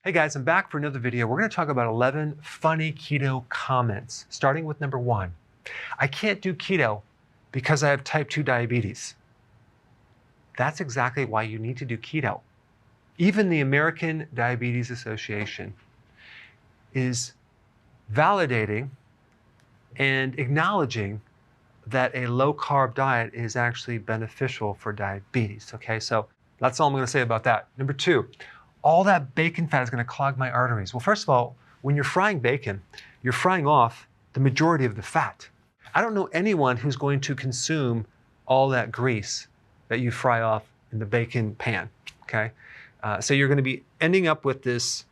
Hey guys, I'm back for another video. We're going to talk about 11 funny keto comments, starting with number 1. I can't do keto because I have type 2 diabetes. That's exactly why you need to do keto. Even the American Diabetes Association is validating and acknowledging that a low-carb diet is actually beneficial for diabetes. Okay, so that's all I'm going to say about that. Number 2. All that bacon fat is going to clog my arteries. Well, first of all, when you're frying bacon, you're frying off the majority of the fat. I don't know anyone who's going to consume all that grease that you fry off in the bacon pan, okay? So you're going to be ending up with this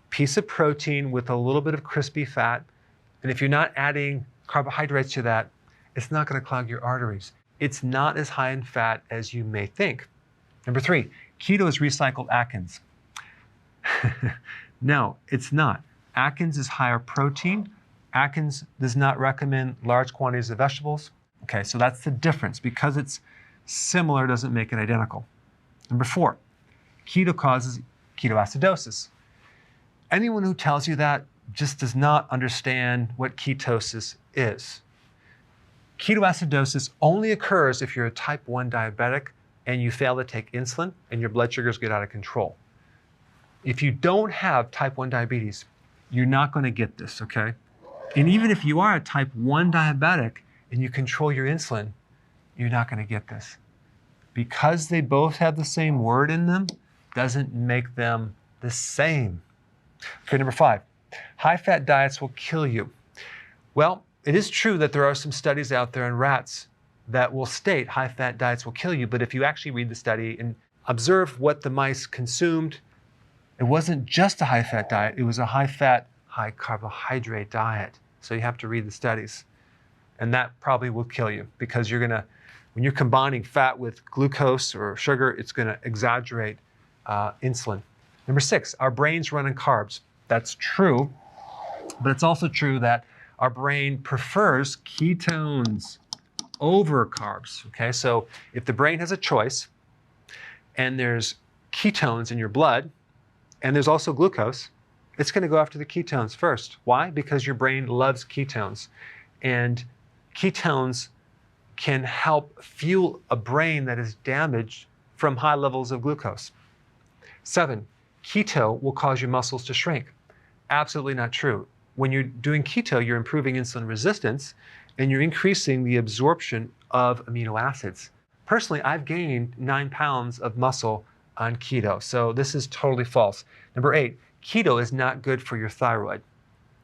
piece of protein with a little bit of crispy fat. And if you're not adding carbohydrates to that, it's not going to clog your arteries. It's not as high in fat as you may think. Number 3, keto is recycled Atkins. No, it's not. Atkins is higher protein. Atkins does not recommend large quantities of vegetables. Okay, so that's the difference. Because it's similar doesn't make it identical. Number 4, keto causes ketoacidosis. Anyone who tells you that just does not understand what ketosis is. Ketoacidosis only occurs if you're a type 1 diabetic and you fail to take insulin and your blood sugars get out of control. If you don't have type 1 diabetes, you're not going to get this, okay? And even if you are a type 1 diabetic and you control your insulin, you're not going to get this. Because they both have the same word in them, doesn't make them the same. Okay, number 5, high-fat diets will kill you. Well, it is true that there are some studies out there in rats that will state high-fat diets will kill you, but if you actually read the study and observe what the mice consumed, it wasn't just a high-fat diet, it was a high-fat, high-carbohydrate diet. So you have to read the studies. And that probably will kill you because when you're combining fat with glucose or sugar, it's gonna exaggerate insulin. Number 6, our brains run on carbs. That's true, but it's also true that our brain prefers ketones over carbs, okay? So if the brain has a choice and there's ketones in your blood, and there's also glucose, it's going to go after the ketones first. Why? Because your brain loves ketones. And ketones can help fuel a brain that is damaged from high levels of glucose. 7, keto will cause your muscles to shrink. Absolutely not true. When you're doing keto, you're improving insulin resistance and you're increasing the absorption of amino acids. Personally, I've gained 9 pounds of muscle on keto. So this is totally false. Number 8, keto is not good for your thyroid.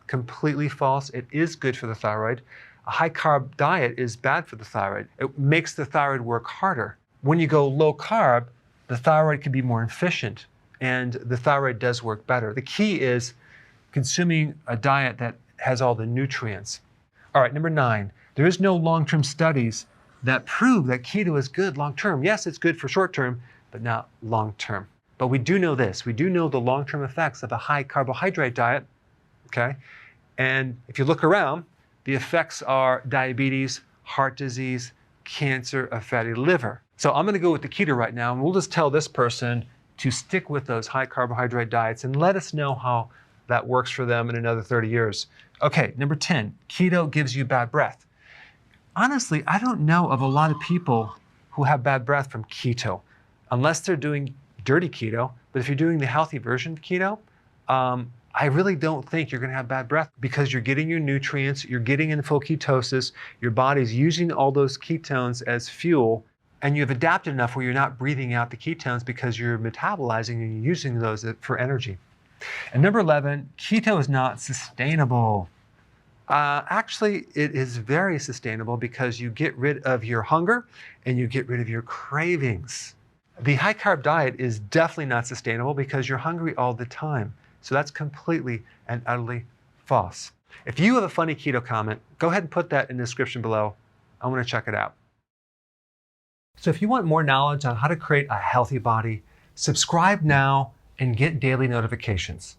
Completely false. It is good for the thyroid. A high carb diet is bad for the thyroid. It makes the thyroid work harder. When you go low carb, the thyroid can be more efficient and the thyroid does work better. The key is consuming a diet that has all the nutrients. All right, number 9, there is no long-term studies that prove that keto is good long-term. Yes, it's good for short-term, but not long-term. But we do know this. We do know the long-term effects of a high carbohydrate diet, okay? And if you look around, the effects are diabetes, heart disease, cancer, a fatty liver. So I'm gonna go with the keto right now, and we'll just tell this person to stick with those high carbohydrate diets and let us know how that works for them in another 30 years. Okay, number 10, keto gives you bad breath. Honestly, I don't know of a lot of people who have bad breath from keto, unless they're doing dirty keto. But if you're doing the healthy version of keto, I really don't think you're gonna have bad breath because you're getting your nutrients, you're getting in full ketosis, your body's using all those ketones as fuel, and you've adapted enough where you're not breathing out the ketones because you're metabolizing and you're using those for energy. And number 11, keto is not sustainable. Actually, it is very sustainable because you get rid of your hunger and you get rid of your cravings. The high carb diet is definitely not sustainable because you're hungry all the time. So that's completely and utterly false. If you have a funny keto comment, go ahead and put that in the description below. I want to check it out. So if you want more knowledge on how to create a healthy body, subscribe now and get daily notifications.